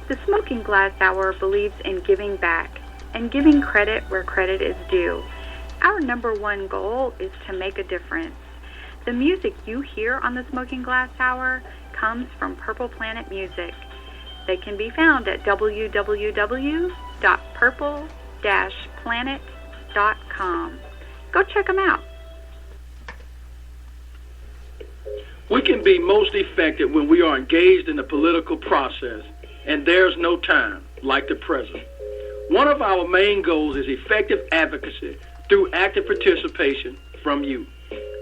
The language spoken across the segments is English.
The Smoking Glass Hour believes in giving back and giving credit where credit is due. Our number one goal is to make a difference. The music you hear on the Smoking Glass Hour comes from Purple Planet Music. They can be found at www.purple-planet.com. Go check them out. We can be most effective when we are engaged in the political process, and there's no time like the present. One of our main goals is effective advocacy through active participation from you.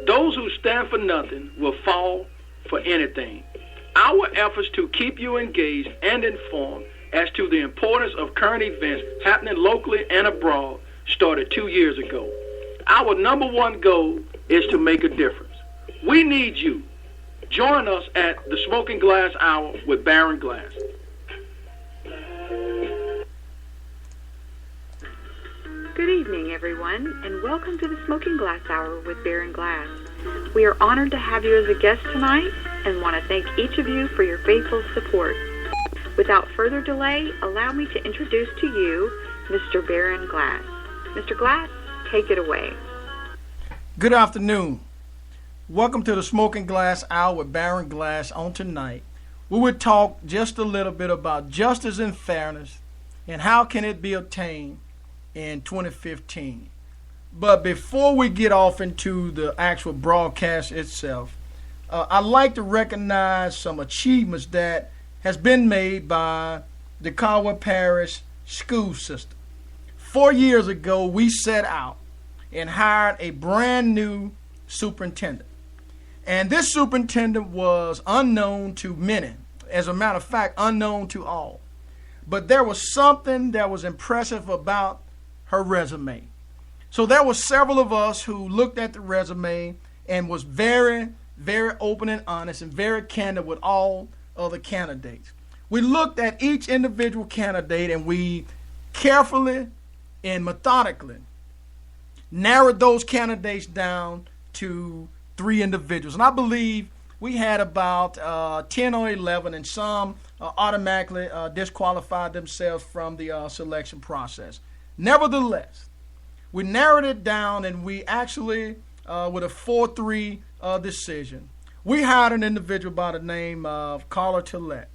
Those who stand for nothing will fall for anything. Our efforts to keep you engaged and informed as to the importance of current events happening locally and abroad started 2 years ago. Our number one goal is to make a difference. We need you. Join us at the Smoking Glass Hour with Baron Glass. Good evening, everyone, and welcome to the Smoking Glass Hour with Baron Glass. We are honored to have you as a guest tonight and want to thank each of you for your faithful support. Without further delay, allow me to introduce to you Mr. Baron Glass. Mr. Glass, take it away. Good afternoon. Welcome to the Smoking Glass Hour with Baron Glass. On tonight, we will talk just a little bit about justice and fairness and how can it be obtained in 2015. But before we get off into the actual broadcast itself, I'd like to recognize some achievements that has been made by the Caldwell Parish school system. 4 years ago, we set out and hired a brand new superintendent. And this superintendent was unknown to many. As a matter of fact, unknown to all. But there was something that was impressive about her resume. So there were several of us who looked at the resume and was very, very open and honest and very candid with all other candidates. We looked at each individual candidate and we carefully and methodically narrowed those candidates down to 3 individuals. And I believe we had about 10 or 11, and some automatically disqualified themselves from the selection process. Nevertheless, we narrowed it down, and we actually, with a 4-3 decision, we hired an individual by the name of Carla Tillett.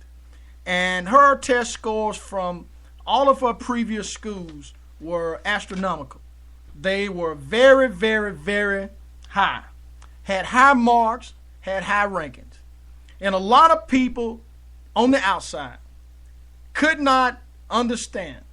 And her test scores from all of her previous schools were astronomical. They were very, very, very high. Had high marks, had high rankings. And a lot of people on the outside could not understand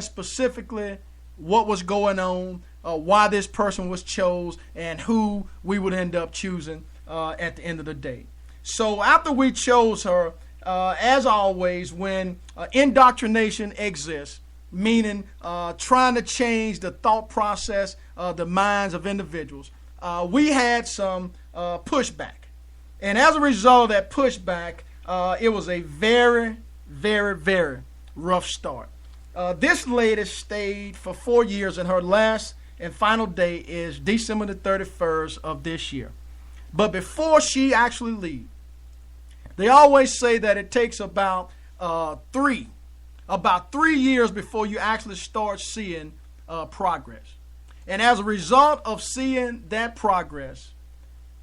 specifically what was going on, why this person was chosen, and who we would end up choosing at the end of the day. So after we chose her, as always, when indoctrination exists, meaning trying to change the thought process, the minds of individuals, we had some pushback. And as a result of that pushback, it was a very, very, very rough start. This lady stayed for 4 years, and her last and final day is December the 31st of this year. But before she actually leaves, they always say that it takes about 3 years before you actually start seeing progress. And as a result of seeing that progress,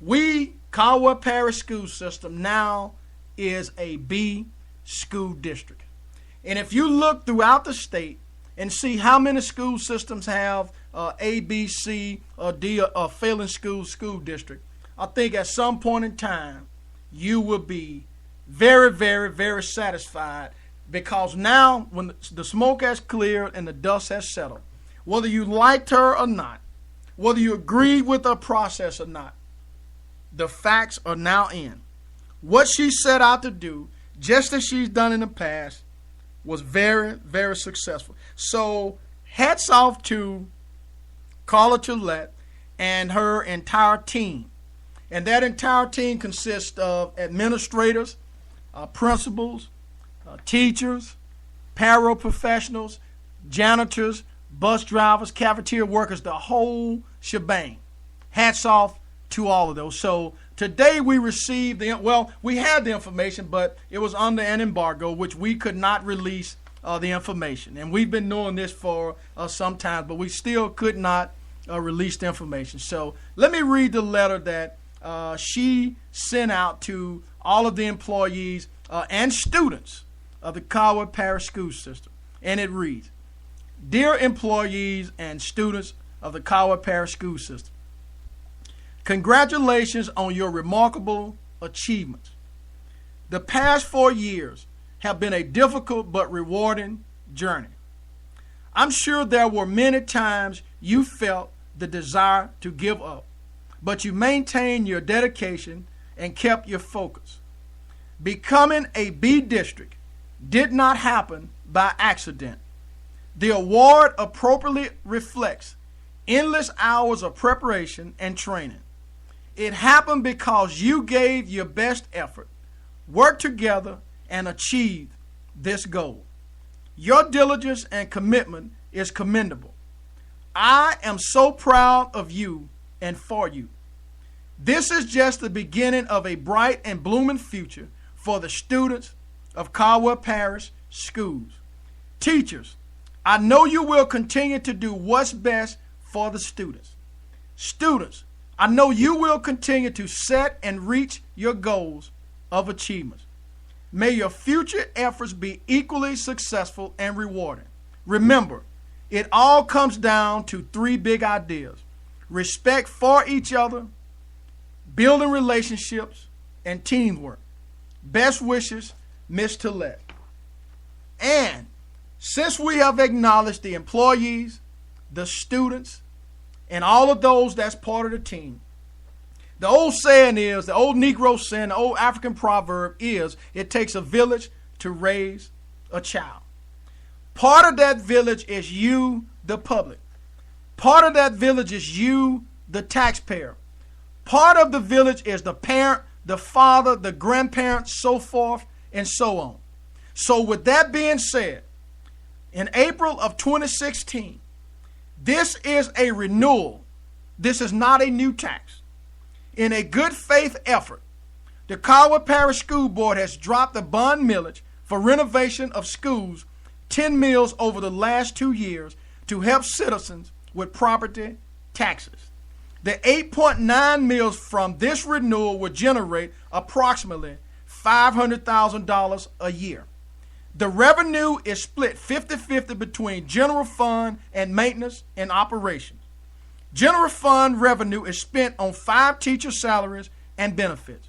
we, Caldwell Parish School System, now is a B school district. And if you look throughout the state and see how many school systems have A, B, C, or D, or failing school district, I think at some point in time you will be very, very, very satisfied, because now when the smoke has cleared and the dust has settled, whether you liked her or not, whether you agreed with her process or not, the facts are now in. What she set out to do, just as she's done in the past, was very, very successful. So hats off to Carla Tillett and her entire team. And that entire team consists of administrators, principals, teachers, paraprofessionals, janitors, bus drivers, cafeteria workers, the whole shebang. Hats off to all of those. So today we received we had the information, but it was under an embargo, which we could not release the information. And we've been knowing this for some time, but we still could not release the information. So let me read the letter that she sent out to all of the employees and students of the Caldwell Parish School System. And it reads, "Dear employees and students of the Caldwell Parish School System, congratulations on your remarkable achievements. The past 4 years have been a difficult but rewarding journey. I'm sure there were many times you felt the desire to give up, but you maintained your dedication and kept your focus. Becoming a B district did not happen by accident. The award appropriately reflects endless hours of preparation and training. It happened because you gave your best effort, worked together, and achieved this goal. Your diligence and commitment is commendable. I am so proud of you and for you. This is just the beginning of a bright and blooming future for the students of Caldwell Parish Schools. Teachers, I know you will continue to do what's best for the students. Students, I know you will continue to set and reach your goals of achievements. May your future efforts be equally successful and rewarding. Remember, it all comes down to 3 big ideas: respect for each other, building relationships, and teamwork. Best wishes, Miss Tillett." And since we have acknowledged the employees, the students, and all of those that's part of the team, the old saying is, the old Negro saying, the old African proverb is, it takes a village to raise a child. Part of that village is you, the public. Part of that village is you, the taxpayer. Part of the village is the parent, the father, the grandparent, so forth and so on. So with that being said, in April of 2016, this is a renewal. This is not a new tax. In a good faith effort, the Caldwell Parish School Board has dropped the bond millage for renovation of schools 10 mills over the last 2 years to help citizens with property taxes. The 8.9 mills from this renewal will generate approximately $500,000 a year. The revenue is split 50-50 between general fund and maintenance and operations. General fund revenue is spent on 5 teacher salaries and benefits.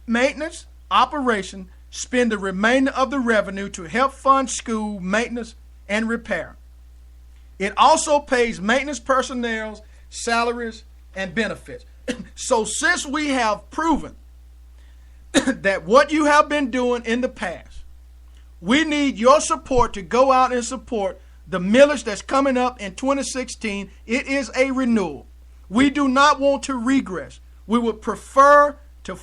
Maintenance, operation spend the remainder of the revenue to help fund school maintenance and repair. It also pays maintenance personnel's salaries and benefits. So since we have proven that what you have been doing in the past, we need your support to go out and support the millage that's coming up in 2016. It is a renewal. We do not want to regress. We would prefer to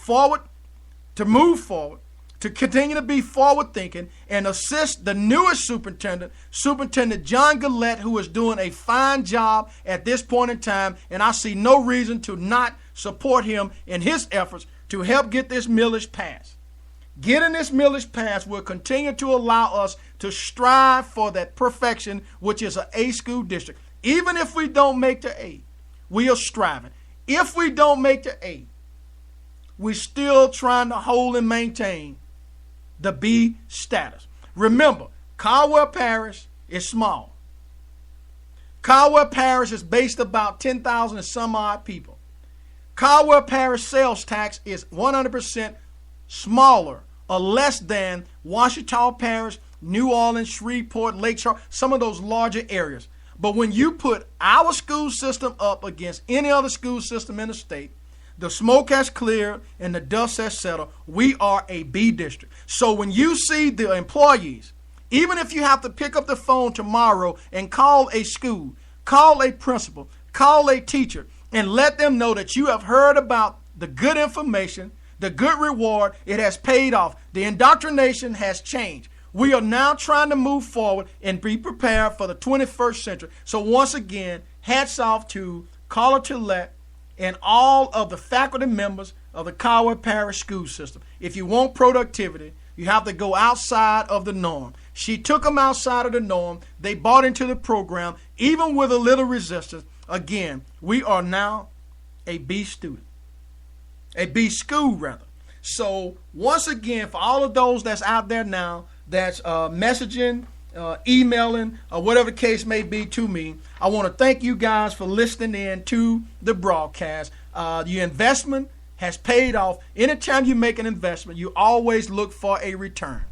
move forward, to continue to be forward thinking and assist the newest superintendent, Superintendent John Gillette, who is doing a fine job at this point in time. And I see no reason to not support him in his efforts to help get this millage passed. Getting this millage passed will continue to allow us to strive for that perfection, which is an A school district. Even if we don't make the A, we are striving. If we don't make the A, we're still trying to hold and maintain the B status. Remember, Caldwell Parish is small. Caldwell Parish is based about 10,000 and some odd people. Caldwell Parish sales tax is 100% smaller or less than Ouachita Parish, New Orleans, Shreveport, Lake Charles, some of those larger areas. But when you put our school system up against any other school system in the state, the smoke has cleared and the dust has settled. We are a B district. So when you see the employees, even if you have to pick up the phone tomorrow and call a school, call a principal, call a teacher, and let them know that you have heard about the good information, the good reward, it has paid off. The indoctrination has changed. We are now trying to move forward and be prepared for the 21st century. So once again, hats off to Carla Tillett and all of the faculty members, of the Coward Parish school system. If you want productivity, you have to go outside of the norm. She took them outside of the norm. They bought into the program, even with a little resistance. Again, we are now a B student, a B school rather. So once again, for all of those that's out there now, that's messaging, emailing, or whatever the case may be to me, I want to thank you guys for listening in to the broadcast. Your investment has paid off. Anytime you make an investment, you always look for a return.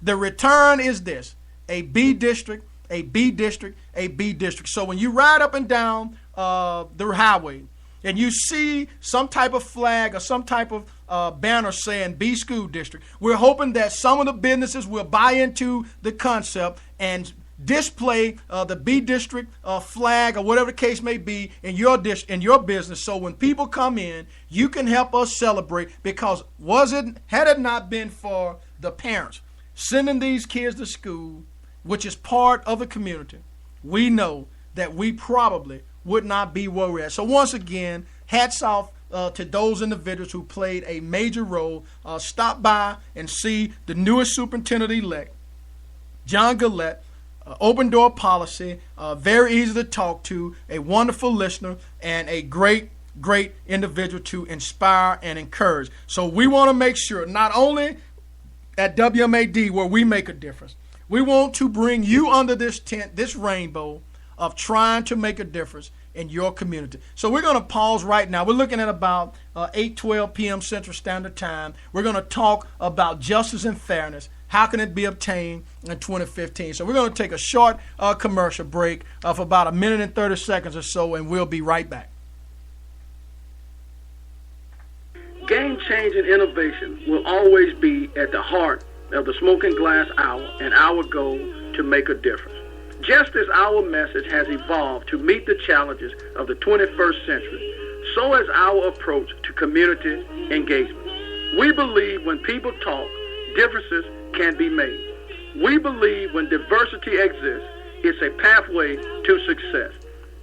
The return is this: a B district, a B district, a B district. So when you ride up and down the highway and you see some type of flag or some type of banner saying B school district, we're hoping that some of the businesses will buy into the concept and display the B district flag or whatever the case may be in your business. So when people come in, you can help us celebrate, because had it not been for the parents sending these kids to school, which is part of the community, we know that we probably would not be where we're at. So once again, hats off to those individuals who played a major role. Stop by and see the newest superintendent-elect, John Gillette. Open door policy, very easy to talk to, a wonderful listener, and a great individual to inspire and encourage. So we want to make sure, not only at WMAD where we make a difference, we want to bring you under this tent, this rainbow of trying to make a difference in your community. So we're going to pause right now. We're looking at about 8:12 p.m. Central Standard Time. We're going to talk about justice and fairness. How can it be obtained in 2015? So we're going to take a short commercial break for about 1 minute and 30 seconds or so, and we'll be right back. Game-changing innovation will always be at the heart of the Smoking Glass Hour and our goal to make a difference. Just as our message has evolved to meet the challenges of the 21st century, so has our approach to community engagement. We believe when people talk, differences can be made. We believe when diversity exists, it's a pathway to success.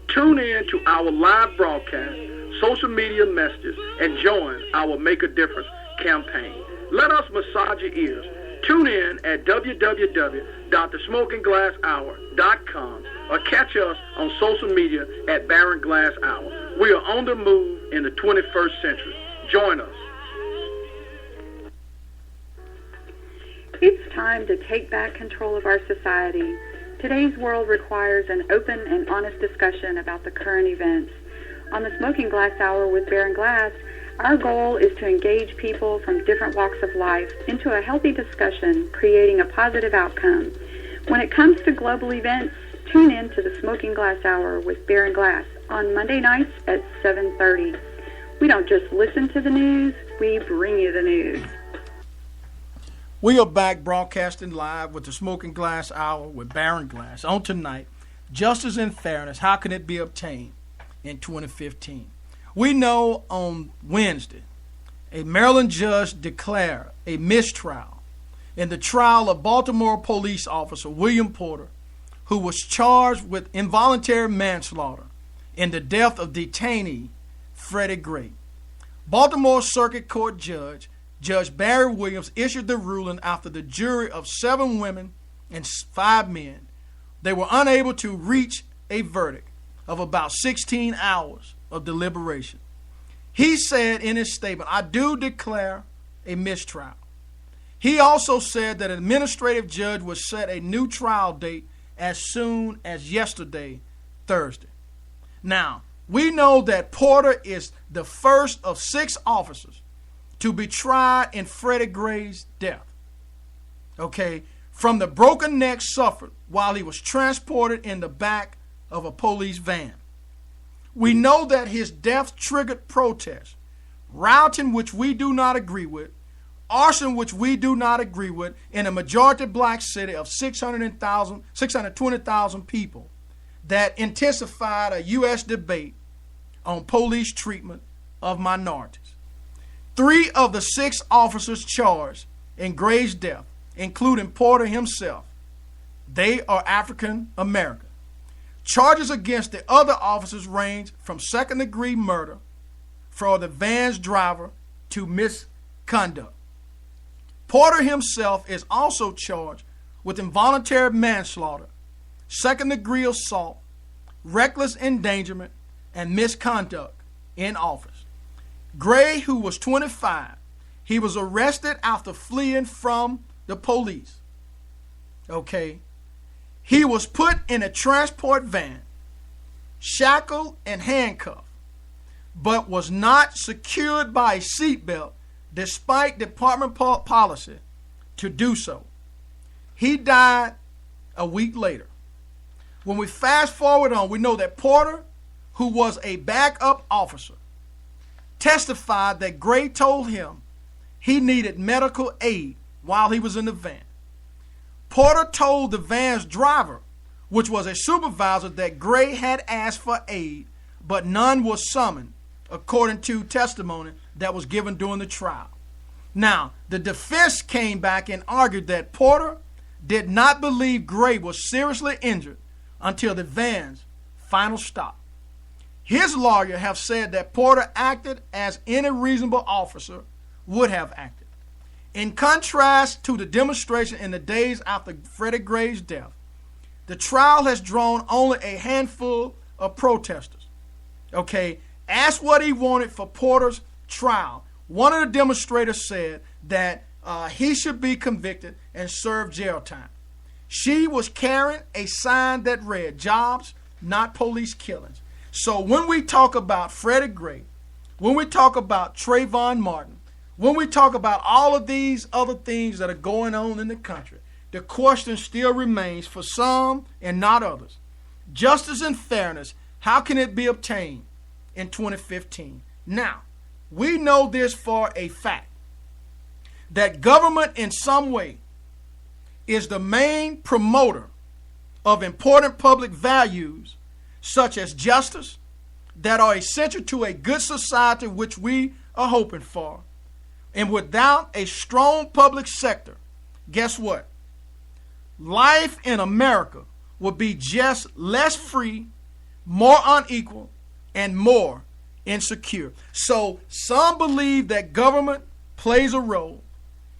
Tune in to our live broadcast, social media messages, and join our Make a Difference campaign. Let us massage your ears. Tune in at www.thesmokingglasshour.com or catch us on social media at Baron Glass Hour. We are on the move in the 21st century. Join us. It's time to take back control of our society. Today's world requires an open and honest discussion about the current events. On the Smoking Glass Hour with Baron Glass, our goal is to engage people from different walks of life into a healthy discussion, creating a positive outcome. When it comes to global events, tune in to the Smoking Glass Hour with Baron Glass on Monday nights at 7:30. We don't just listen to the news, we bring you the news. We are back broadcasting live with the Smoking Glass Hour with Baron Glass. On tonight, justice and fairness, how can it be obtained in 2015? We know on Wednesday, a Maryland judge declared a mistrial in the trial of Baltimore police officer William Porter, who was charged with involuntary manslaughter in the death of detainee Freddie Gray. Baltimore Circuit Court Judge Barry Williams issued the ruling after the jury of 7 women and 5 men, they were unable to reach a verdict of about 16 hours of deliberation. He said in his statement, "I do declare a mistrial." He also said that an administrative judge would set a new trial date as soon as yesterday, Thursday. Now, we know that Porter is the first of 6 officers to be tried in Freddie Gray's death. Okay, from the broken neck suffered while he was transported in the back of a police van. We know that his death triggered protests, rioting which we do not agree with, arson which we do not agree with, in a majority black city of 620,000 people that intensified a U.S. debate on police treatment of minorities. 3 of the 6 officers charged in Gray's death, including Porter himself, they are African American. Charges against the other officers range from second-degree murder for the van's driver to misconduct. Porter himself is also charged with involuntary manslaughter, second-degree assault, reckless endangerment, and misconduct in office. Gray, who was 25, he was arrested after fleeing from the police. Okay. He was put in a transport van, shackled and handcuffed, but was not secured by a seatbelt despite department policy to do so. He died a week later. When we fast forward on, we know that Porter, who was a backup officer, testified that Gray told him he needed medical aid while he was in the van. Porter told the van's driver, which was a supervisor, that Gray had asked for aid, but none was summoned, according to testimony that was given during the trial. Now, the defense came back and argued that Porter did not believe Gray was seriously injured until the van's final stop. His lawyer have said that Porter acted as any reasonable officer would have acted. In contrast to the demonstration in the days after Freddie Gray's death, the trial has drawn only a handful of protesters. Okay, asked what he wanted for Porter's trial, one of the demonstrators said that he should be convicted and serve jail time. She was carrying a sign that read, "Jobs, not police killings." So when we talk about Freddie Gray, when we talk about Trayvon Martin, when we talk about all of these other things that are going on in the country, the question still remains for some and not others. Justice and fairness, how can it be obtained in 2015? Now, we know this for a fact, that government in some way is the main promoter of important public values such as justice that are essential to a good society which we are hoping for. And without a strong public sector, guess what? Life in America will be just less free, more unequal, and more insecure. So some believe that government plays a role,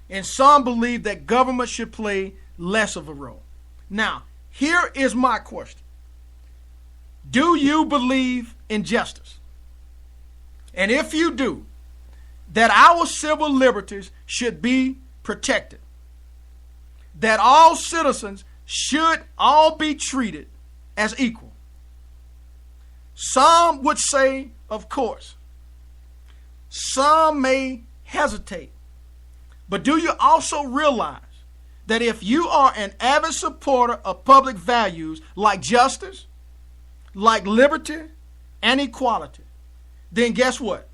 and some believe that government should play less of a role. Now, here is my question. Do you believe in justice? And if you do, that our civil liberties should be protected, that all citizens should all be treated as equal. Some would say, of course. Some may hesitate. But do you also realize that if you are an avid supporter of public values like justice, like liberty and equality, then guess what?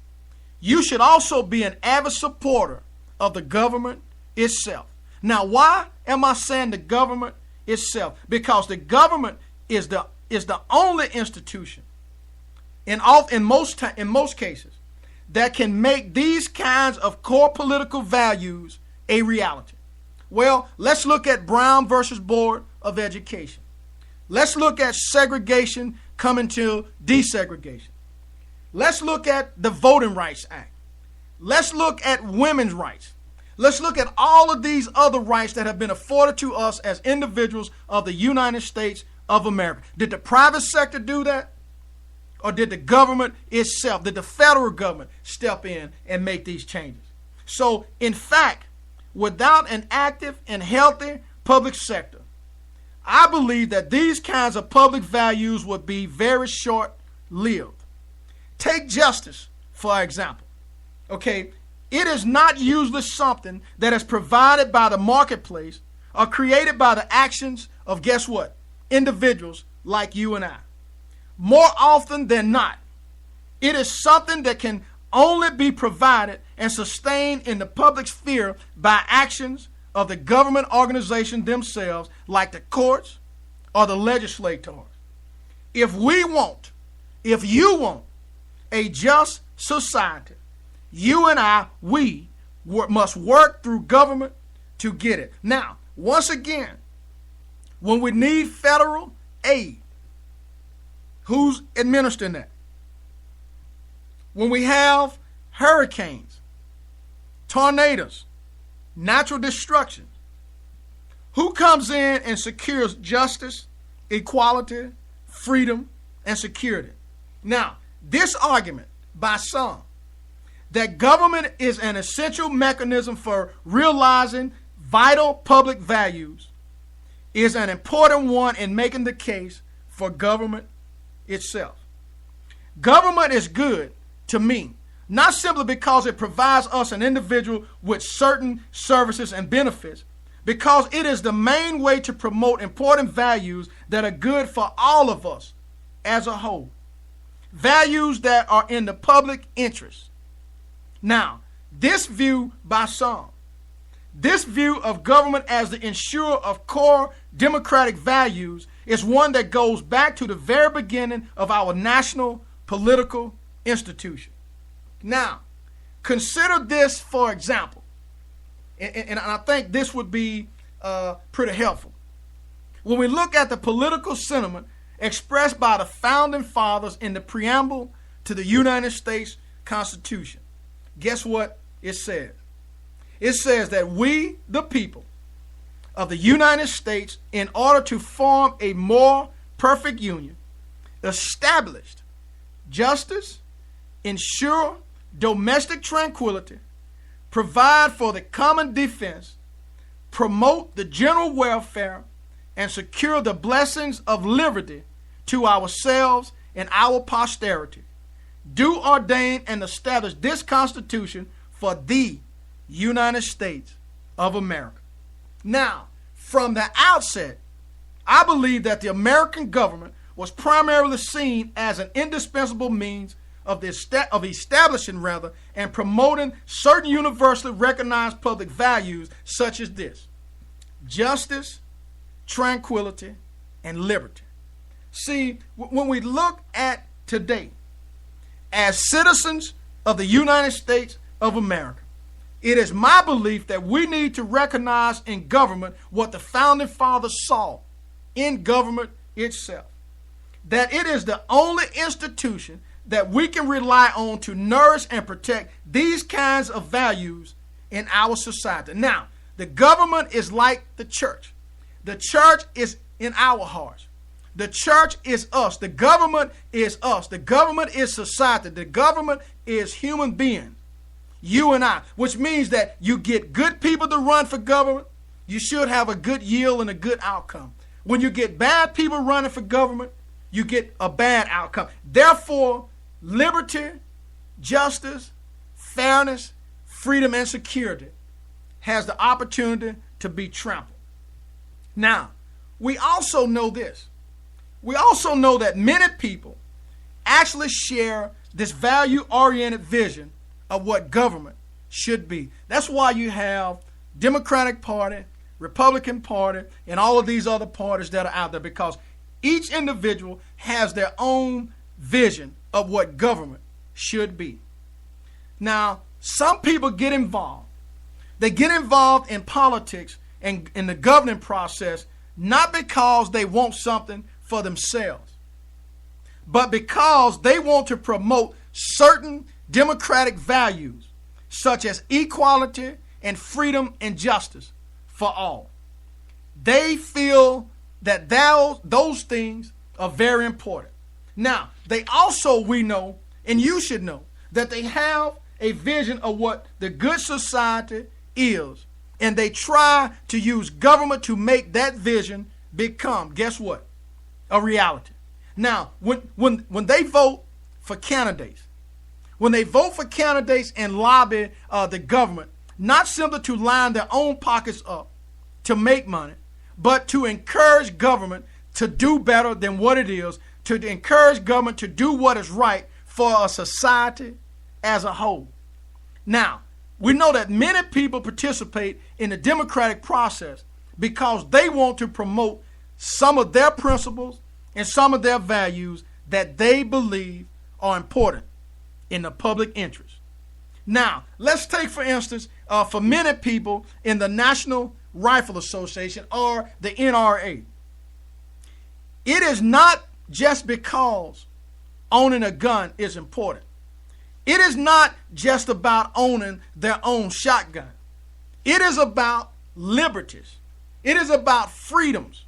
You should also be an avid supporter of the government itself. Now, why am I saying the government itself? Because the government is the only institution in most cases that can make these kinds of core political values a reality. Well, let's look at Brown versus Board of Education. Let's look at segregation coming to desegregation. Let's look at the Voting Rights Act. Let's look at women's rights. Let's look at all of these other rights that have been afforded to us as individuals of the United States of America. Did the private sector do that? Or did the government itself, did the federal government step in and make these changes? So, in fact, without an active and healthy public sector, I believe that these kinds of public values would be very short-lived. Take justice, for example. Okay, it is not usually something that is provided by the marketplace or created by the actions of, guess what, individuals like you and I. More often than not, it is something that can only be provided and sustained in the public sphere by actions of the government organization themselves, like the courts or the legislators. If you want a just society, you and I, we must work through government to get it. Now, once again, when we need federal aid, who's administering that? When we have hurricanes, tornadoes, natural destruction. Who comes in and secures justice, equality, freedom, and security? Now, this argument by some that government is an essential mechanism for realizing vital public values is an important one in making the case for government itself. Government is good to me, not simply because it provides us an individual with certain services and benefits, because it is the main way to promote important values that are good for all of us as a whole. Values that are in the public interest. Now, this view by some, this view of government as the insurer of core democratic values is one that goes back to the very beginning of our national political institution. Now, consider this for example, and I think this would be pretty helpful. When we look at the political sentiment expressed by the founding fathers in the preamble to the United States Constitution, guess what it says? It says that we, the people of the United States, in order to form a more perfect union, established justice, ensure domestic tranquility, provide for the common defense, promote the general welfare, and secure the blessings of liberty to ourselves and our posterity, do ordain and establish this Constitution for the United States of America. Now, from the outset, I believe that the American government was primarily seen as an indispensable means of establishing and promoting certain universally recognized public values such as this: justice, tranquility, and liberty. See, when we look at today, as citizens of the United States of America, it is my belief that we need to recognize in government what the founding fathers saw in government itself. That it is the only institution that we can rely on to nourish and protect these kinds of values in our society. Now, the government is like the church. The church is in our hearts. The church is us. The government is us. The government is society. The government is human beings. You and I, which means that you get good people to run for government, you should have a good yield and a good outcome. When you get bad people running for government, you get a bad outcome. Therefore, liberty, justice, fairness, freedom, and security has the opportunity to be trampled. Now, we also know this. We also know that many people actually share this value-oriented vision of what government should be. That's why you have Democratic Party, Republican Party, and all of these other parties that are out there, because each individual has their own vision of what government should be. Now, some people get involved. They get involved in politics and in the governing process not because they want something for themselves, but because they want to promote certain democratic values such as equality and freedom and justice for all. They feel that those things are very important. Now, they also, we know, and you should know, that they have a vision of what the good society is, and they try to use government to make that vision become, guess what? A reality. Now, when they vote for candidates, when they vote for candidates and lobby the government, not simply to line their own pockets up to make money, but to encourage government to do better than what it is, to encourage government to do what is right for a society as a whole. Now, we know that many people participate in the democratic process because they want to promote some of their principles and some of their values that they believe are important in the public interest. Now, let's take, for instance, for many people in the National Rifle Association, or the NRA. It is not just because owning a gun is important. It is not just about owning their own shotgun. It is about liberties. It is about freedoms.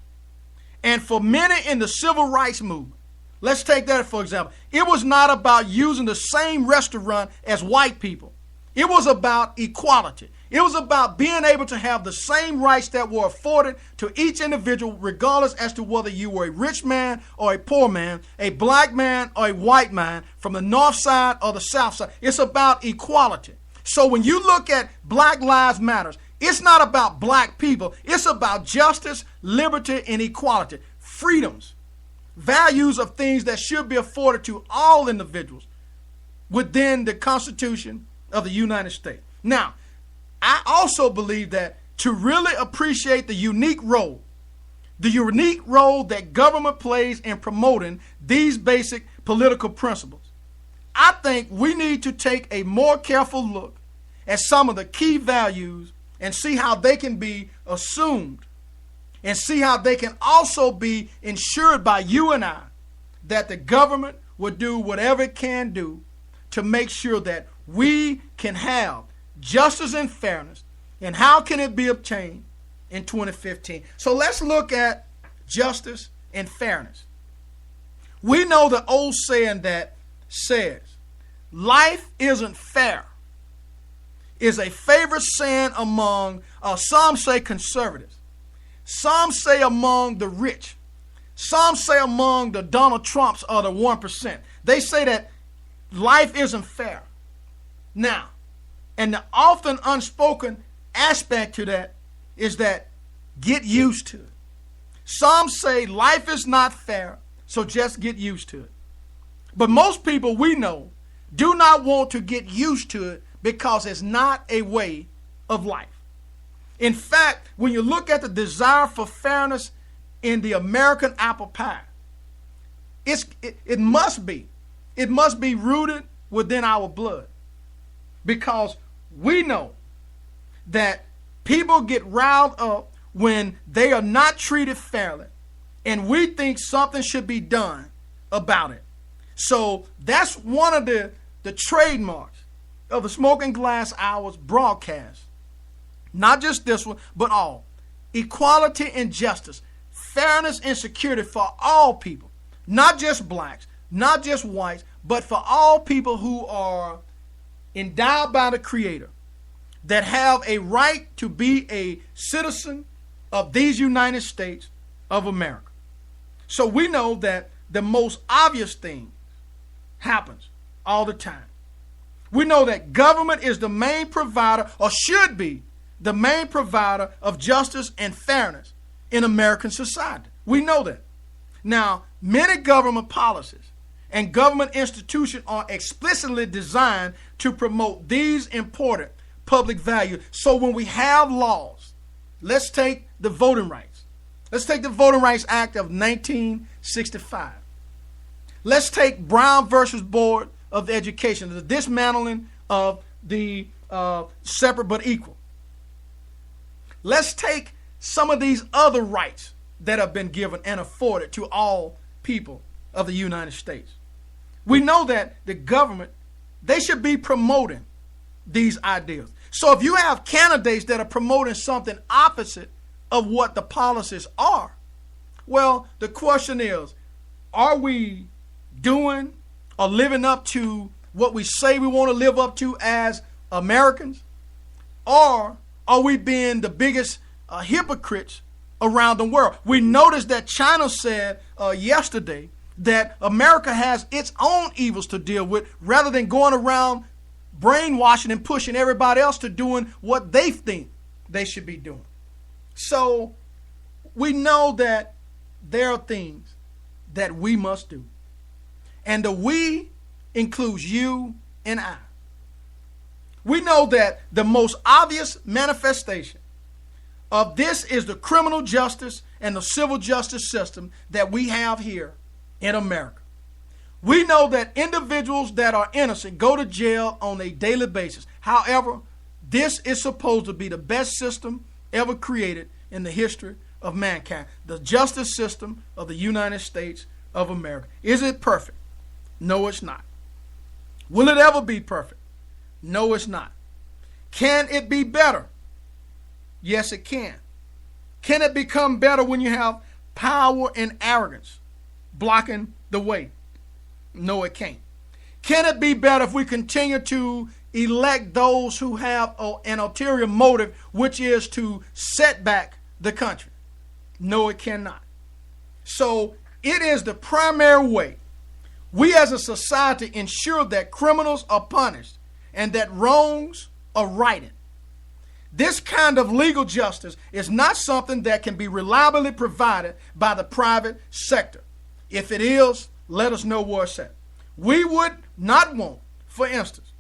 And for many in the civil rights movement, let's take that for example. It was not about using the same restaurant as white people. It was about equality. It was about being able to have the same rights that were afforded to each individual, regardless as to whether you were a rich man or a poor man, a black man or a white man, from the north side or the south side. It's about equality. So when you look at Black Lives Matter, it's not about black people. It's about justice, liberty, and equality, freedoms, values of things that should be afforded to all individuals within the Constitution of the United States. Now, I also believe that to really appreciate the unique role that government plays in promoting these basic political principles, I think we need to take a more careful look at some of the key values and see how they can be assumed and see how they can also be ensured by you and I that the government will do whatever it can do to make sure that we can have justice and fairness. And how can it be obtained in 2015? So let's look at justice and fairness. We know the old saying that says, life isn't fair, is a favorite saying among, some say conservatives, some say among the rich, some say among the Donald Trumps or the 1%. They say that life isn't fair. Now, and the often unspoken aspect to that is that get used to it. Some say life is not fair, so just get used to it. But most people we know do not want to get used to it because it's not a way of life. In fact, when you look at the desire for fairness in the American apple pie, it must be rooted within our blood, because we know that people get riled up when they are not treated fairly, and we think something should be done about it. So that's one of the trademarks of the Smoking Glass Hours broadcast. Not just this one, but all. Equality and justice, fairness and security for all people, not just blacks, not just whites, but for all people who are endowed by the Creator, that have a right to be a citizen of these United States of America. So we know that the most obvious thing happens all the time. We know that government is the main provider, or should be the main provider, of justice and fairness in American society. We know that. Now, many government policies and government institutions are explicitly designed to promote these important public values. So when we have laws, let's take the voting rights. Let's take the Voting Rights Act of 1965. Let's take Brown versus Board of Education, the dismantling of the separate but equal. Let's take some of these other rights that have been given and afforded to all people of the United States. We know that the government, they should be promoting these ideas. So if you have candidates that are promoting something opposite of what the policies are, well, the question is, are we doing or living up to what we say we want to live up to as Americans? Or are we being the biggest hypocrites around the world? We noticed that China said yesterday that America has its own evils to deal with, rather than going around brainwashing and pushing everybody else to doing what they think they should be doing. So we know that there are things that we must do. And the we includes you and I. We know that the most obvious manifestation of this is the criminal justice and the civil justice system that we have here in America. We know that individuals that are innocent go to jail on a daily basis. However, this is supposed to be the best system ever created in the history of mankind. The justice system of the United States of America. Is it perfect? No, it's not. Will it ever be perfect? No, it's not. Can it be better? Yes, it can. Can it become better when you have power and arrogance blocking the way? No, it can't. Can it be better if we continue to elect those who have an ulterior motive, which is to set back the country? No, it cannot. So it is the primary way we as a society ensure that criminals are punished and that wrongs are righted. This kind of legal justice is not something that can be reliably provided by the private sector. If it is, let us know where it's at. We would not want, for instance,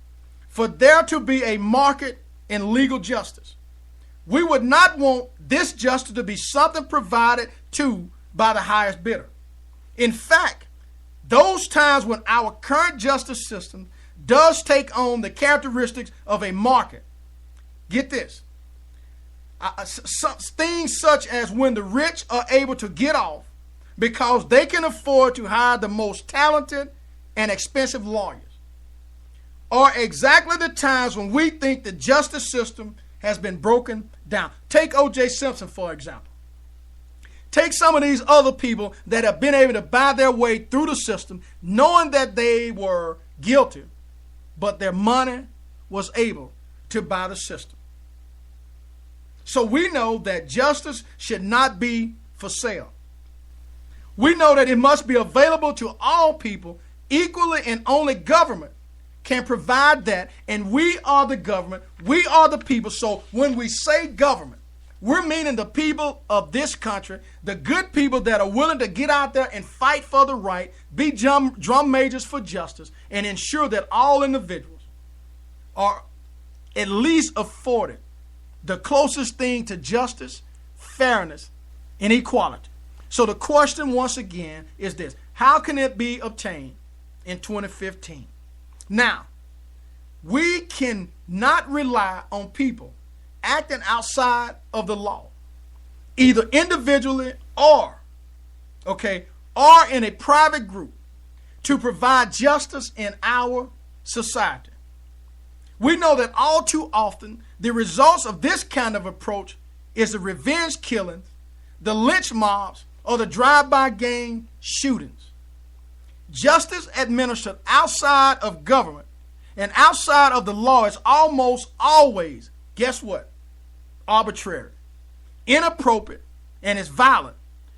for there to be a market in legal justice. We would not want this justice to be something provided to by the highest bidder. In fact, those times when our current justice system does take on the characteristics of a market, get this, things such as when the rich are able to get off because they can afford to hire the most talented and expensive lawyers, are exactly the times when we think the justice system has been broken down. Take O.J. Simpson, for example. Take some of these other people that have been able to buy their way through the system, knowing that they were guilty, but their money was able to buy the system. So we know that justice should not be for sale. We know that it must be available to all people equally, and only government can provide that. And we are the government. We are the people. So when we say government, we're meaning the people of this country, the good people that are willing to get out there and fight for the right, be drum majors for justice, and ensure that all individuals are at least afforded the closest thing to justice, fairness, and equality. So the question once again is this: how can it be obtained in 2015? Now, we cannot rely on people acting outside of the law, either individually or in a private group, to provide justice in our society. We know that all too often the results of this kind of approach is the revenge killings, the lynch mobs, or the drive-by gang shootings. Justice administered outside of government and outside of the law is almost always, guess what? Arbitrary, inappropriate, and is violent,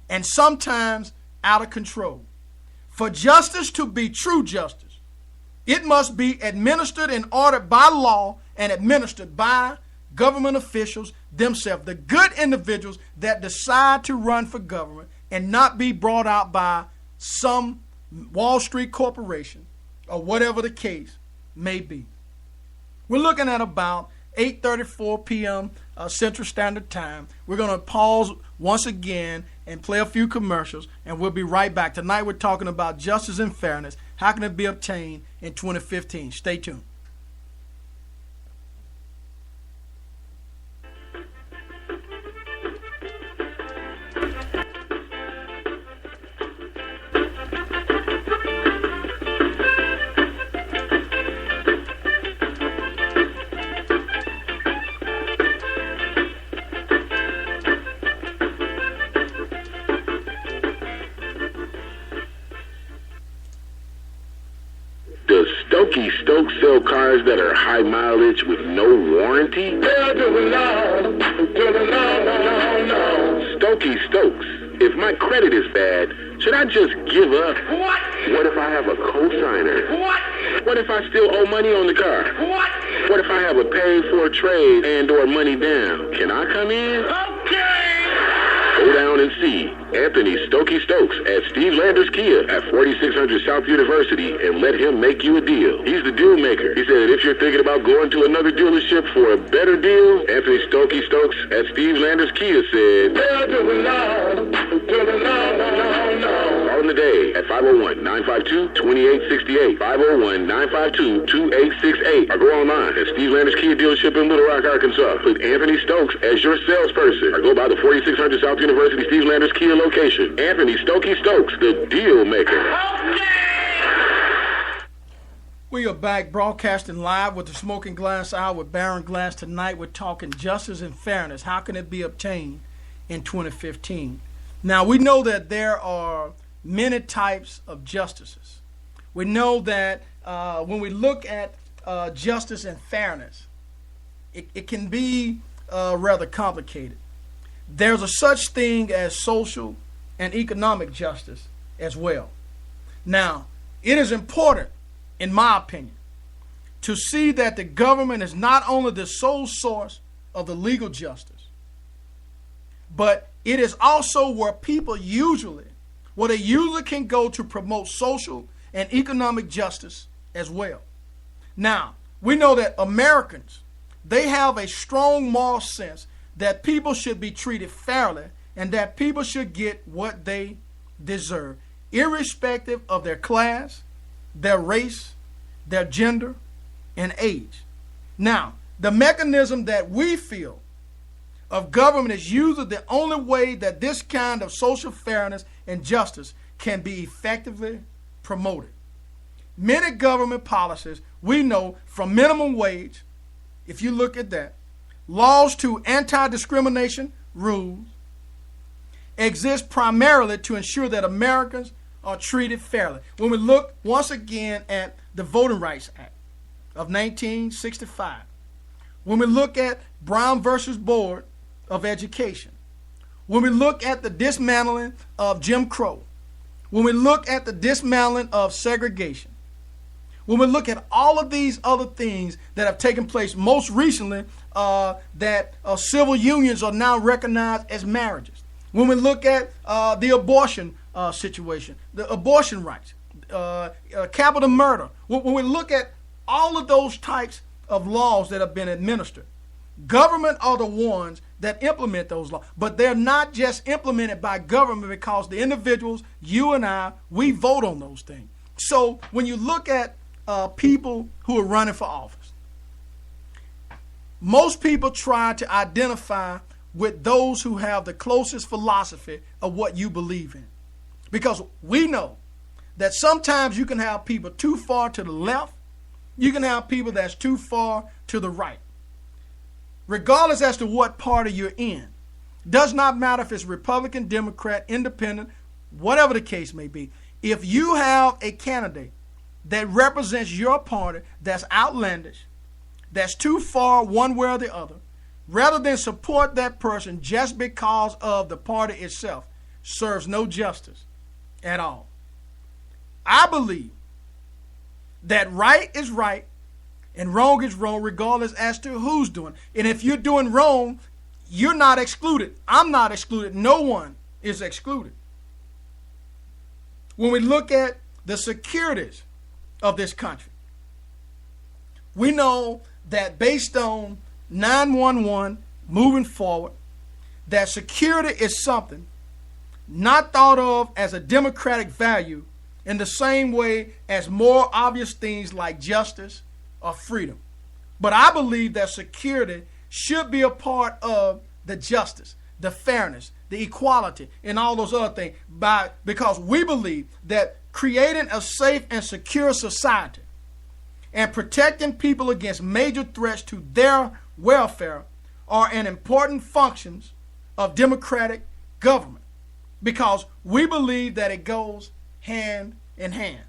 and sometimes out of control. For justice to be true justice, it must be administered and ordered by law and administered by government officials themselves, the good individuals that decide to run for government, and not be brought out by some Wall Street corporation or whatever the case may be. We're looking at about 8:34 p.m. Central Standard Time. We're going to pause once again and play a few commercials, and we'll be right back. Tonight we're talking about justice and fairness. How can it be obtained in 2015? Stay tuned. Stokes sell cars that are high mileage with no warranty? Stokes, if my credit is bad, should I just give up? What if I have a cosigner? What if I still owe money on the car? What if I have a pay for a trade and or money down? Can I come in? Go down and see Anthony Stokes at Steve Landers Kia at 4600 South University and let him make you a deal. He's the deal maker. He said that if you're thinking about going to another dealership for a better deal, Anthony Stokes at Steve Landers Kia said, call him today at 501-952-2868, 501-952-2868, or go online at Steve Landers Kia dealership in Little Rock, Arkansas. Put Anthony Stokes as your salesperson, or go by the 4600 South University Steve Landers Kia location. Anthony Stokes, the deal maker. We are back broadcasting live with the Smoking Glass Hour with Baron Glass. Tonight we're talking justice and fairness. How can it be obtained in 2015? Now we know that there are many types of justices. We know that when we look at justice and fairness, it can be rather complicated. There's a such thing as social and economic justice as well. Now, it is important, in my opinion, to see that the government is not only the sole source of the legal justice, but it is also where they usually can go to promote social and economic justice as well. Now, we know that Americans, they have a strong moral sense that people should be treated fairly and that people should get what they deserve, irrespective of their class, their race, their gender, and age. Now, the mechanism that we feel of government is usually the only way that this kind of social fairness and justice can be effectively promoted. Many government policies, we know, from minimum wage, if you look at that, laws to anti-discrimination rules, exist primarily to ensure that Americans are treated fairly. When we look once again at the Voting Rights Act of 1965, when we look at Brown versus Board of Education, when we look at the dismantling of Jim Crow, when we look at the dismantling of segregation, when we look at all of these other things that have taken place, most recently that civil unions are now recognized as marriages. When we look at the abortion situation, the abortion rights, capital murder, when we look at all of those types of laws that have been administered, government are the ones that implement those laws. But they're not just implemented by government because the individuals, you and I, we vote on those things. So when you look at people who are running for office, most people try to identify with those who have the closest philosophy of what you believe in. Because we know that sometimes you can have people too far to the left, you can have people that's too far to the right. Regardless as to what party you're in, does not matter if it's Republican, Democrat, Independent, whatever the case may be. If you have a candidate that represents your party that's outlandish, that's too far one way or the other, rather than support that person just because of the party itself, serves no justice at all. I believe that right is right and wrong is wrong regardless as to who's doing it. And if you're doing wrong, you're not excluded. I'm not excluded. No one is excluded. When we look at the securities of this country, we know that based on 911 moving forward, that security is something not thought of as a democratic value in the same way as more obvious things like justice or freedom. But I believe that security should be a part of the justice, the fairness, the equality, and all those other things, because we believe that creating a safe and secure society and protecting people against major threats to their welfare are an important functions of democratic government, because we believe that it goes hand in hand.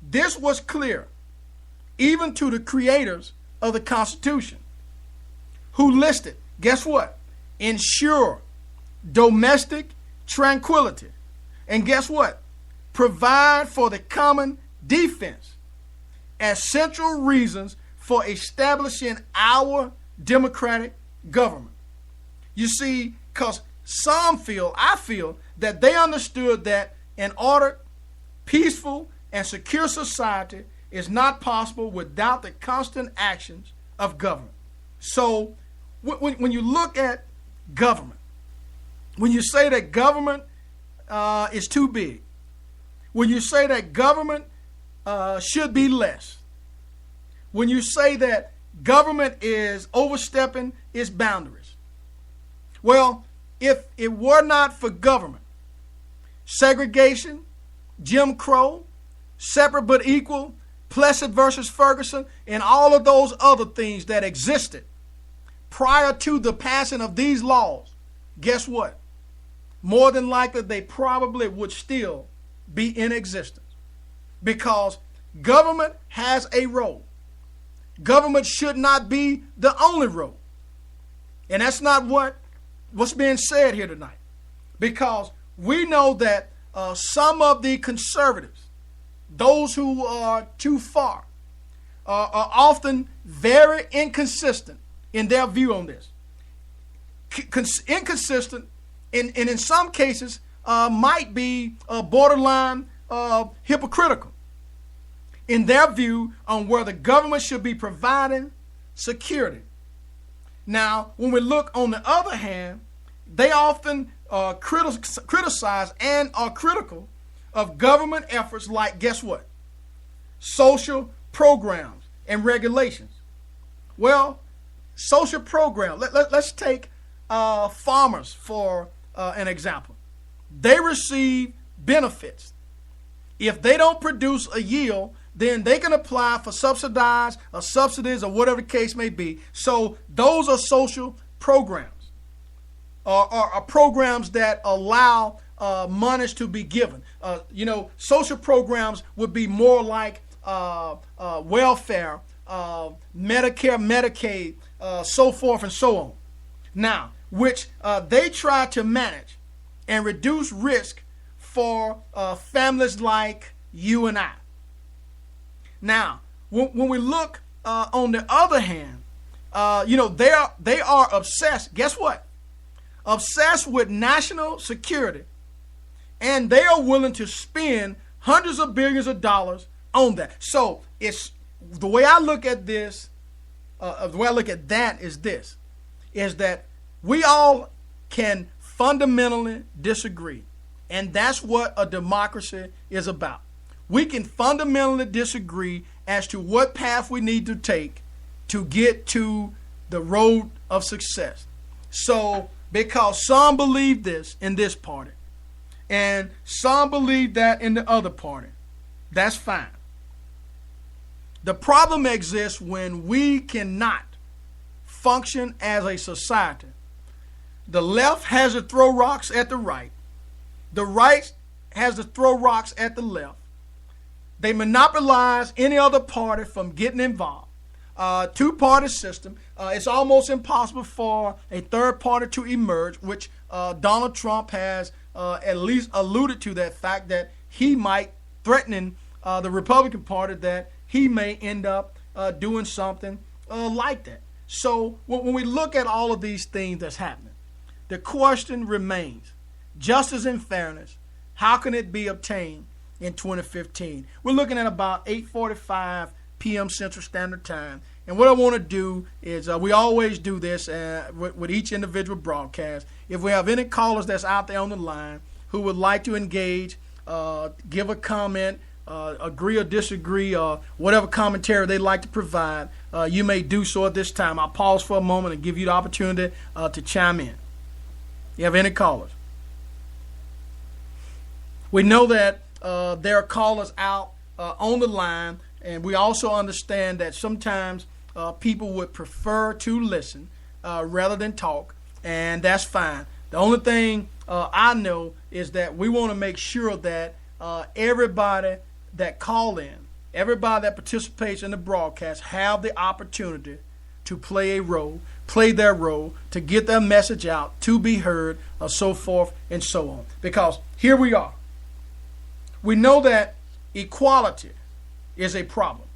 This was clear even to the creators of the Constitution, who listed, guess what? Ensure domestic tranquility. And guess what? Provide for the common defense as central reasons for establishing our democratic government. You see, because I feel that they understood that an ordered, peaceful, and secure society is not possible without the constant actions of government. So when you look at government, when you say that government is too big, when you say that government should be less, when you say that government is overstepping its boundaries, well, if it were not for government, segregation, Jim Crow, separate but equal, Plessy versus Ferguson, and all of those other things that existed prior to the passing of these laws, guess what? More than likely, they probably would still be in existence, because government has a role. Government should not be the only role. And that's not what's being said here tonight, because we know that some of the conservatives, those who are too far, are often very inconsistent in their view on this. Inconsistent, and in some cases might be borderline hypocritical in their view on where the government should be providing security. Now, when we look on the other hand, they often criticize and are critical of government efforts like, guess what? Social programs and regulations. Well, social program, let's take farmers for an example. They receive benefits. If they don't produce a yield, then they can apply for subsidized or subsidies or whatever the case may be. So those are social programs, or programs that allow monies to be given. Social programs would be more like welfare, Medicare, Medicaid, so forth and so on. Now, which they try to manage and reduce risk for families like you and I. Now, when we look on the other hand, they are obsessed. Guess what? Obsessed with national security, and they are willing to spend hundreds of billions of dollars on that. So it's the way I look at this. The way I look at that is this: is that we all can fundamentally disagree, and that's what a democracy is about. We can fundamentally disagree as to what path we need to take to get to the road of success. So, because some believe this in this party, and some believe that in the other party, that's fine. The problem exists when we cannot function as a society. The left has to throw rocks at the right. The right has to throw rocks at the left. They monopolize any other party from getting involved. Two-party system. It's almost impossible for a third party to emerge, which Donald Trump has at least alluded to that fact that he might threaten the Republican Party that he may end up doing something like that. So when we look at all of these things that's happening, the question remains, justice and fairness, how can it be obtained in 2015? We're looking at about 8:45 p.m. Central Standard Time. And what I want to do is, we always do this with each individual broadcast. If we have any callers that's out there on the line who would like to engage, give a comment, agree or disagree, or whatever commentary they'd like to provide, you may do so at this time. I'll pause for a moment and give you the opportunity to chime in. You have any callers? We know that there are callers out on the line, and we also understand that sometimes people would prefer to listen rather than talk, and that's fine. The only thing I know is that we want to make sure that everybody that call in, everybody that participates in the broadcast, have the opportunity to play their role, to get their message out, to be heard, so forth and so on. Because here we are. We know that equality is a problem.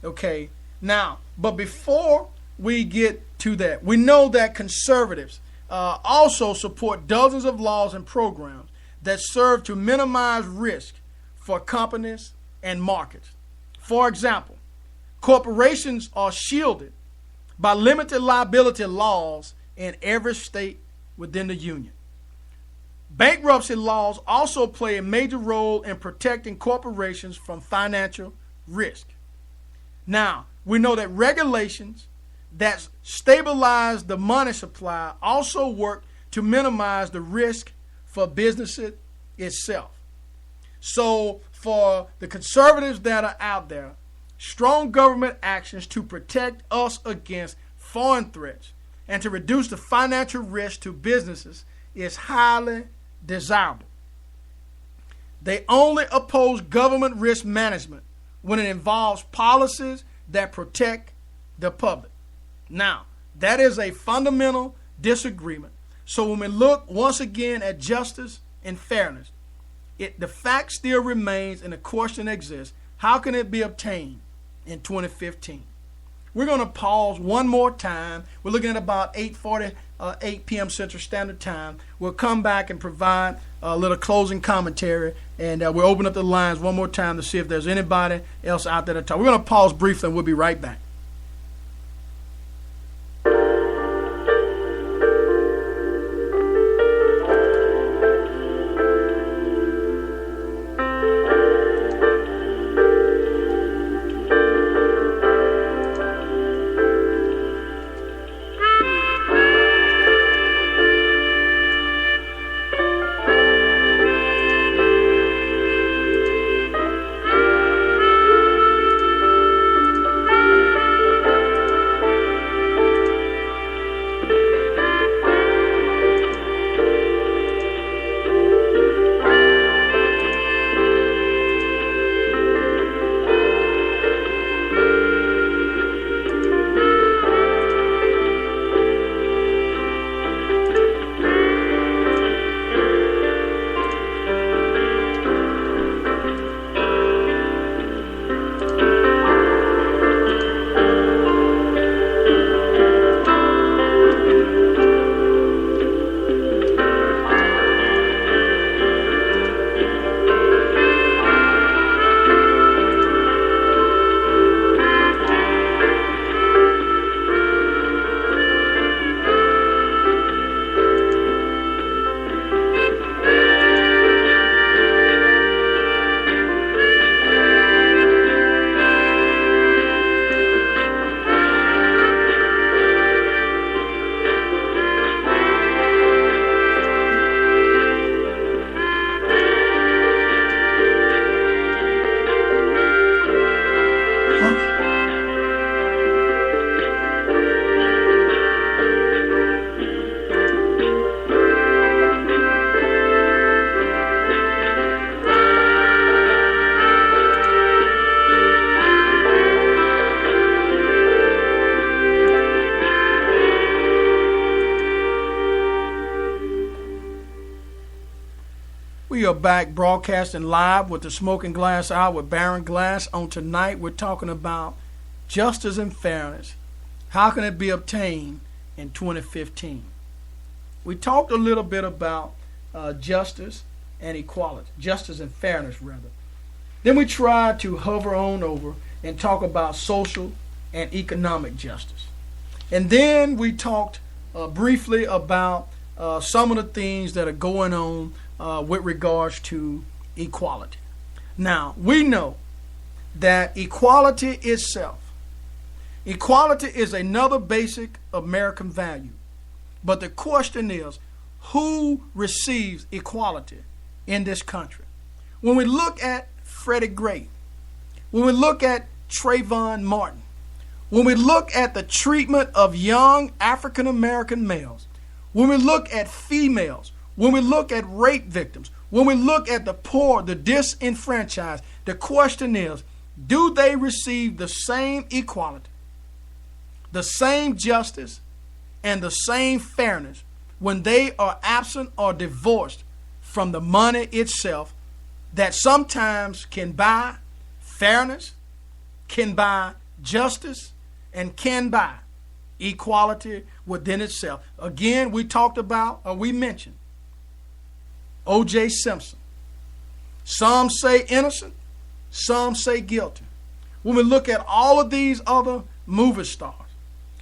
Okay? Now, but before we get to that, we know that conservatives also support dozens of laws and programs that serve to minimize risk for companies and markets. For example, corporations are shielded by limited liability laws in every state within the union. Bankruptcy laws also play a major role in protecting corporations from financial risk. Now, we know that regulations that stabilize the money supply also work to minimize the risk for business itself. So for the conservatives that are out there, strong government actions to protect us against foreign threats and to reduce the financial risk to businesses is highly desirable. They only oppose government risk management when it involves policies that protect the public. Now, that is a fundamental disagreement. So when we look once again at justice and fairness, the fact still remains and the question exists, how can it be obtained in 2015? We're going to pause one more time. We're looking at about 8:48 p.m. Central Standard Time. We'll come back and provide a little closing commentary, and we'll open up the lines one more time to see if there's anybody else out there to talk. We're going to pause briefly, and we'll be right back. We are back broadcasting live with the Smoking Glass Hour with Baron Glass. On tonight, we're talking about justice and fairness. How can it be obtained in 2015? We talked a little bit about justice and equality, justice and fairness, rather. Then we tried to hover on over and talk about social and economic justice. And then we talked briefly about some of the things that are going on with regards to equality. Now, we know that equality itself, equality is another basic American value. But the question is, who receives equality in this country? When we look at Freddie Gray, when we look at Trayvon Martin, when we look at the treatment of young African American males, when we look at females, when we look at rape victims, when we look at the poor, the disenfranchised, the question is, do they receive the same equality, the same justice, and the same fairness when they are absent or divorced from the money itself that sometimes can buy fairness, can buy justice, and can buy equality within itself? Again, we talked about, or we mentioned, O.J. Simpson. Some say innocent, some say guilty. When we look at all of these other movie stars,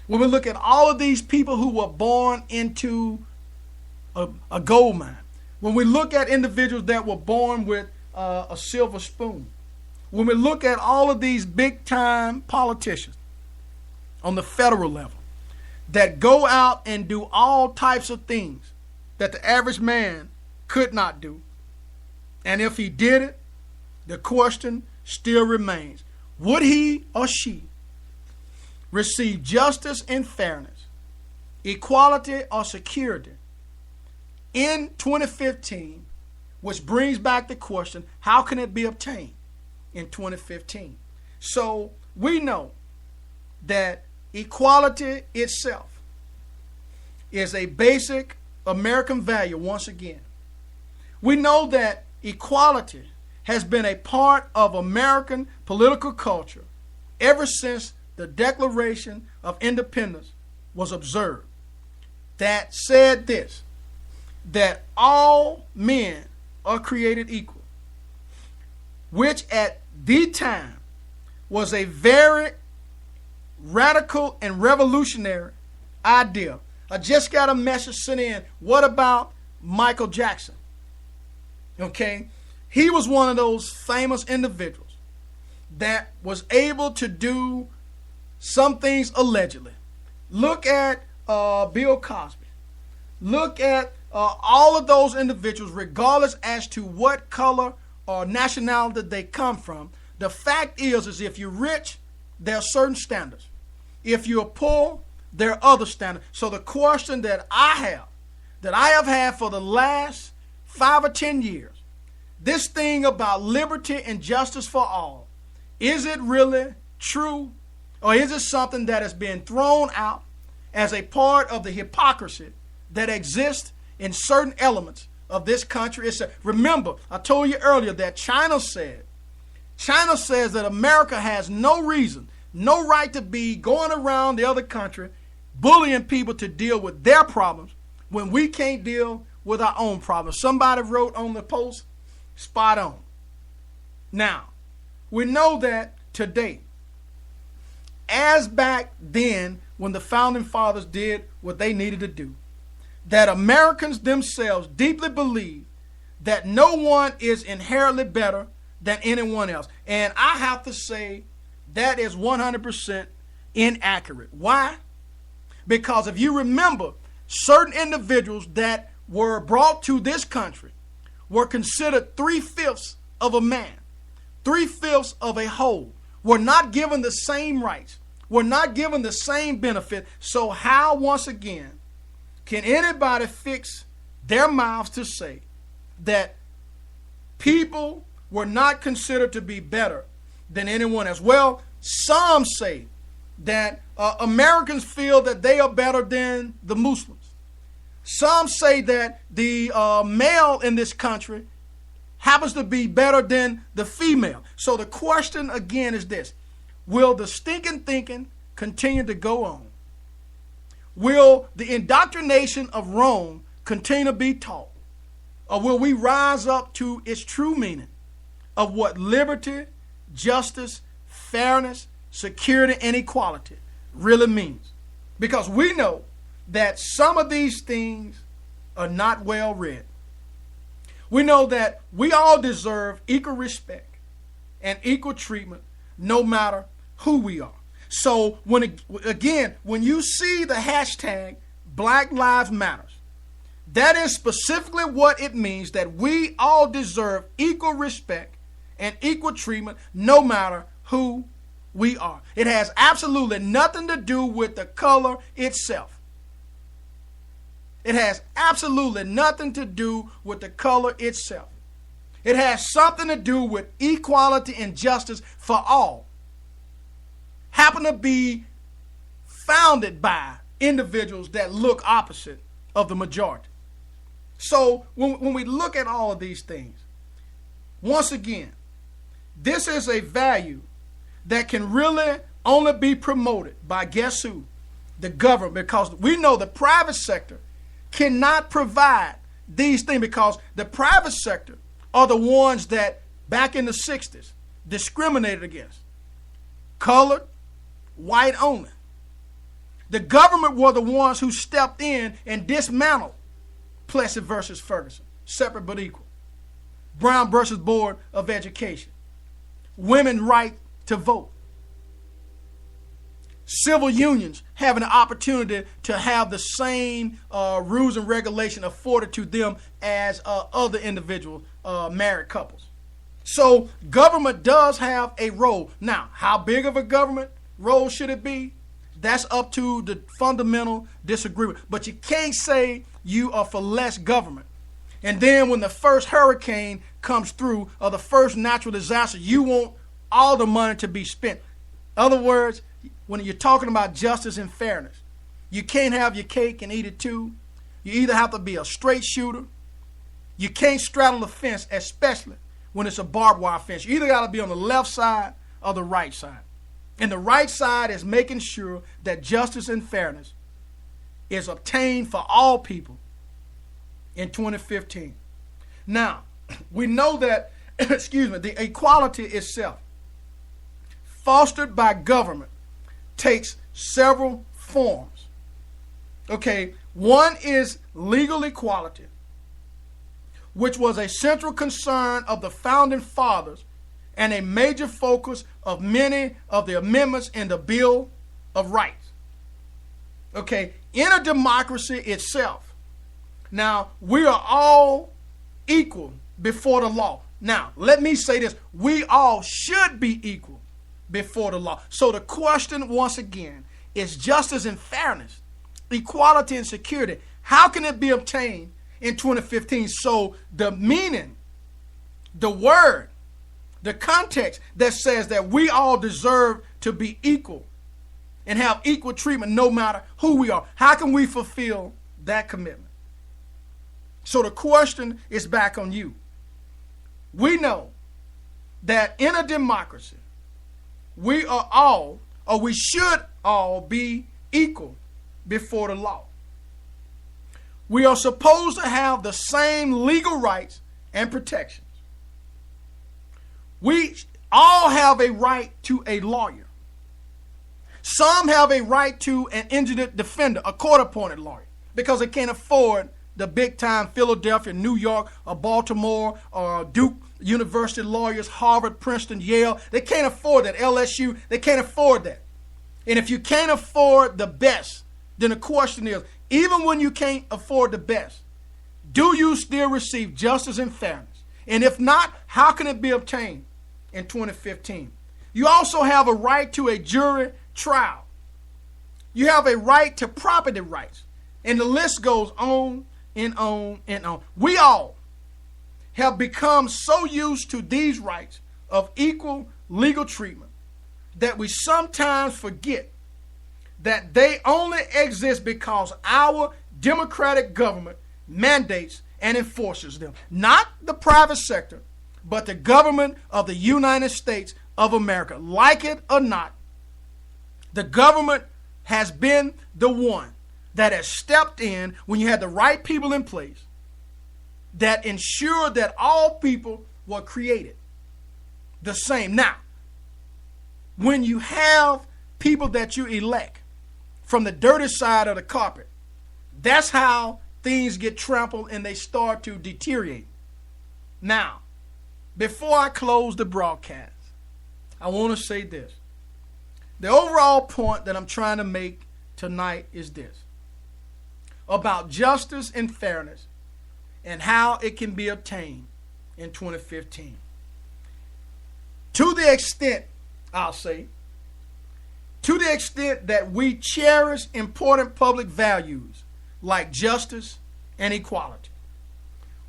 when we look at all of these people who were born into a gold mine, when we look at individuals that were born with a silver spoon, when we look at all of these big-time politicians on the federal level that go out and do all types of things that the average man could not do, and if he did it, the question still remains, would he or she receive justice and fairness, equality or security in 2015, which brings back the question, how can it be obtained in 2015? So we know that equality itself is a basic American value once again. We know that equality has been a part of American political culture ever since the Declaration of Independence was observed, that said this, that all men are created equal, which at the time was a very radical and revolutionary idea. I just got a message sent in. What about Michael Jackson? Okay, he was one of those famous individuals that was able to do some things allegedly. Look at Bill Cosby. Look at all of those individuals, regardless as to what color or nationality they come from. The fact is if you're rich, there are certain standards. If you're poor, there are other standards. So the question that I have had for the last 5 or 10 years, this thing about liberty and justice for all, is it really true? Or is it something that is being thrown out as a part of the hypocrisy that exists in certain elements of this country? Remember, I told you earlier that China says that America has no reason, no right to be going around the other country bullying people to deal with their problems when we can't deal with our own problems. Somebody wrote on the post, spot on. Now, we know that today, as back then when the founding fathers did what they needed to do, that Americans themselves deeply believe that no one is inherently better than anyone else. And I have to say that is 100% inaccurate. Why? Because if you remember, certain individuals that were brought to this country were considered 3/5 of a man, 3/5 of a whole, were not given the same rights, were not given the same benefit. So how, once again, can anybody fix their mouths to say that people were not considered to be better than anyone else? Well, some say that Americans feel that they are better than the Muslims. Some say that the male in this country happens to be better than the female. So the question again is this: will the stinking thinking continue to go on? Will the indoctrination of Rome continue to be taught? Or will we rise up to its true meaning of what liberty, justice, fairness, security, and equality really means? Because we know that some of these things are not well read. We know that we all deserve equal respect and equal treatment no matter who we are. So when you see the hashtag Black Lives Matters, that is specifically what it means, that we all deserve equal respect and equal treatment no matter who we are. It has absolutely nothing to do with the color itself. It has absolutely nothing to do with the color itself. It has something to do with equality and justice for all. Happen to be founded by individuals that look opposite of the majority. So when we look at all of these things, once again, this is a value that can really only be promoted by, guess who? The government, because we know the private sector cannot provide these things, because the private sector are the ones that back in the 60s discriminated against colored, white only. The government were the ones who stepped in and dismantled Plessy versus Ferguson, separate but equal. Brown versus Board of Education. Women's right to vote. Civil unions having the opportunity to have the same rules and regulation afforded to them as other individual married couples. So government does have a role. Now, how big of a government role should it be? That's up to the fundamental disagreement. But you can't say you are for less government. And then when the first hurricane comes through or the first natural disaster, you want all the money to be spent. In other words, when you're talking about justice and fairness, you can't have your cake and eat it too. You either have to be a straight shooter. You can't straddle the fence, especially when it's a barbed wire fence. You either got to be on the left side or the right side. And the right side is making sure that justice and fairness is obtained for all people in 2015. Now, we know that, the equality itself, fostered by government, takes several forms. Okay, one is legal equality, which was a central concern of the founding fathers and a major focus of many of the amendments in the Bill of Rights. Okay, in a democracy itself, now we are all equal before the law. Now, let me say this, we all should be equal before the law. So the question, once again, is justice and fairness, equality and security. How can it be obtained in 2015? So the meaning, the word, the context that says that we all deserve to be equal and have equal treatment no matter who we are. How can we fulfill that commitment? So the question is back on you. We know that in a democracy, we are all, or we should all be equal before the law. We are supposed to have the same legal rights and protections. We all have a right to a lawyer. Some have a right to an indigent defender, a court-appointed lawyer, because they can't afford the big-time Philadelphia, New York, or Baltimore, or Duke University lawyers, Harvard, Princeton, Yale. They can't afford that. LSU, they can't afford that. And if you can't afford the best, then the question is, even when you can't afford the best, do you still receive justice and fairness? And if not, how can it be obtained in 2015? You also have a right to a jury trial. You have a right to property rights. And the list goes on and on and on. We all have become so used to these rights of equal legal treatment that we sometimes forget that they only exist because our democratic government mandates and enforces them. Not the private sector, but the government of the United States of America. Like it or not, the government has been the one that has stepped in when you had the right people in place that ensured that all people were created the same. Now, when you have people that you elect from the dirty side of the carpet, that's how things get trampled and they start to deteriorate. Now, before I close the broadcast, I want to say this. The overall point that I'm trying to make tonight is this: about justice and fairness and how it can be obtained in 2015. To the extent, I'll say, to the extent that we cherish important public values like justice and equality,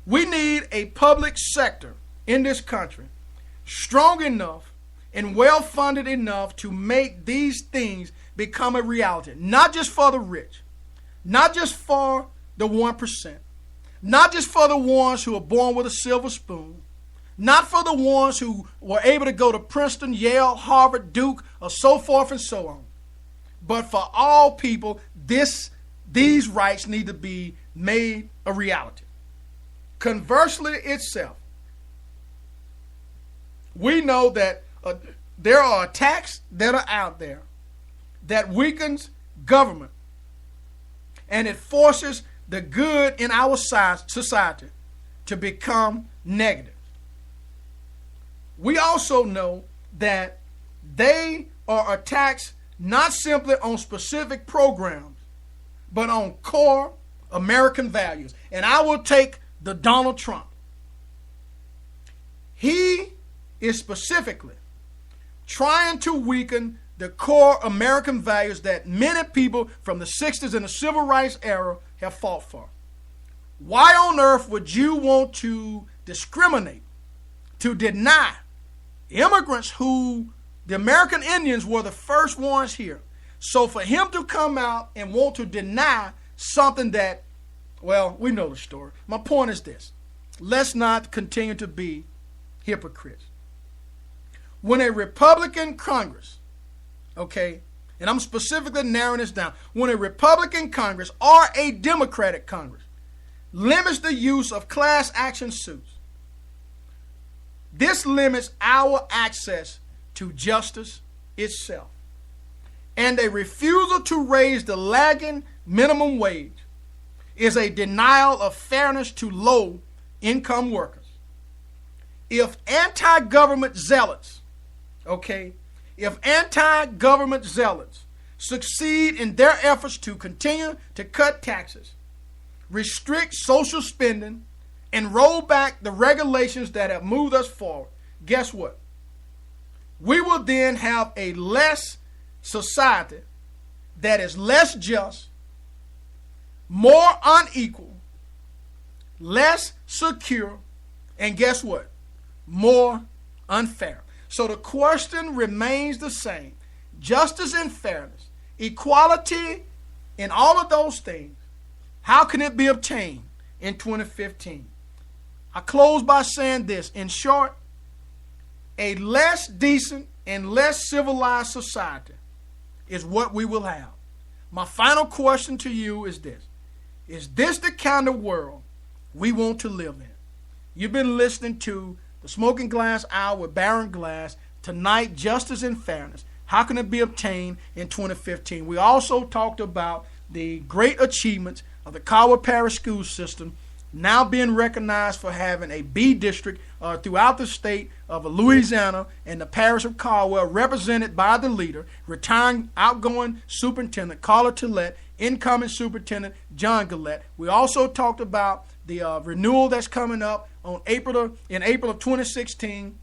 we need a public sector in this country strong enough and well-funded enough to make these things become a reality, not just for the rich, not just for the 1%, not just for the ones who are born with a silver spoon, not for the ones who were able to go to Princeton, Yale, Harvard, Duke, or so forth and so on, but for all people. These rights need to be made a reality. Conversely itself, we know that there are attacks that are out there that weakens government, and it forces the good in our society to become negative. We also know that they are attacks not simply on specific programs, but on core American values. And I will take the Donald Trump. He is specifically trying to weaken the core American values that many people from the 60s and the civil rights era have fought for. Why on earth would you want to discriminate, to deny immigrants who the American Indians were the first ones here? So for him to come out and want to deny something that, well, we know the story. My point is this. Let's not continue to be hypocrites. When a Republican Congress, okay, and I'm specifically narrowing this down, when a Republican Congress or a Democratic Congress limits the use of class action suits, this limits our access to justice itself. And a refusal to raise the lagging minimum wage is a denial of fairness to low-income workers. If anti-government zealots, if anti-government zealots succeed in their efforts to continue to cut taxes, restrict social spending, and roll back the regulations that have moved us forward, guess what? We will then have a less society that is less just, more unequal, less secure, and guess what? More unfair. So the question remains the same. Justice and fairness, equality, and all of those things, how can it be obtained in 2015? I close by saying this. In short, a less decent and less civilized society is what we will have. My final question to you is this. Is this the kind of world we want to live in? You've been listening to the Smoking Glass Hour with Baron Glass. Tonight, justice and fairness. How can it be obtained in 2015? We also talked about the great achievements of the Caldwell Parish school system, now being recognized for having a B district throughout the state of Louisiana, and the parish of Caldwell represented by the leader, retiring outgoing superintendent Carla Tillett, incoming superintendent John Gillette. We also talked about the renewal that's coming up in April of 2016.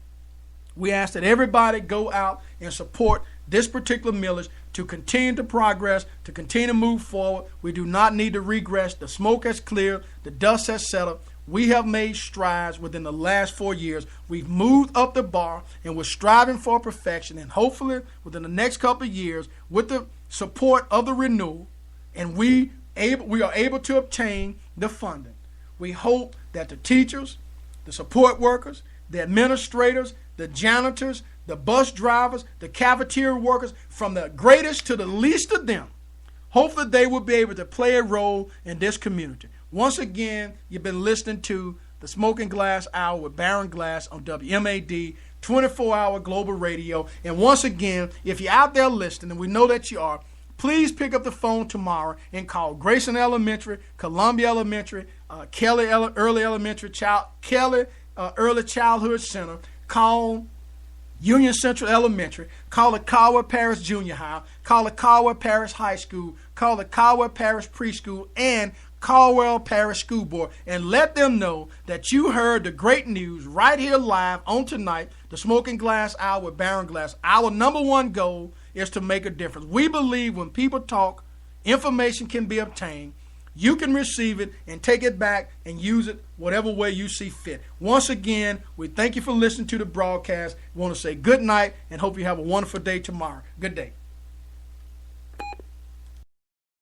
We ask that everybody go out and support this particular millage to continue to progress, to continue to move forward. We do not need to regress. The smoke has cleared. The dust has settled. We have made strides within the last 4 years. We've moved up the bar, and we're striving for perfection. And hopefully, within the next couple of years, with the support of the renewal, and we are able to obtain the funding. We hope that the teachers, the support workers, the administrators, the janitors, the bus drivers, the cafeteria workers, from the greatest to the least of them, hopefully they will be able to play a role in this community. Once again, you've been listening to the Smoking Glass Hour with Baron Glass on WMAD, 24-hour global radio. And once again, if you're out there listening, and we know that you are, please pick up the phone tomorrow and call Grayson Elementary, Columbia Elementary, Kelly Early Elementary, Kelly Early Childhood Center. Call Union Central Elementary. Call the Caldwell Parish Junior High. Call the Caldwell Parish High School. Call the Caldwell Parish Preschool and Caldwell Parish School Board, and let them know that you heard the great news right here live on tonight, the Smoking Glass Hour with Baron Glass. Our number one goal is to make a difference. We believe when people talk, information can be obtained. You can receive it and take it back and use it whatever way you see fit. Once again, we thank you for listening to the broadcast. We want to say good night and hope you have a wonderful day tomorrow. Good day.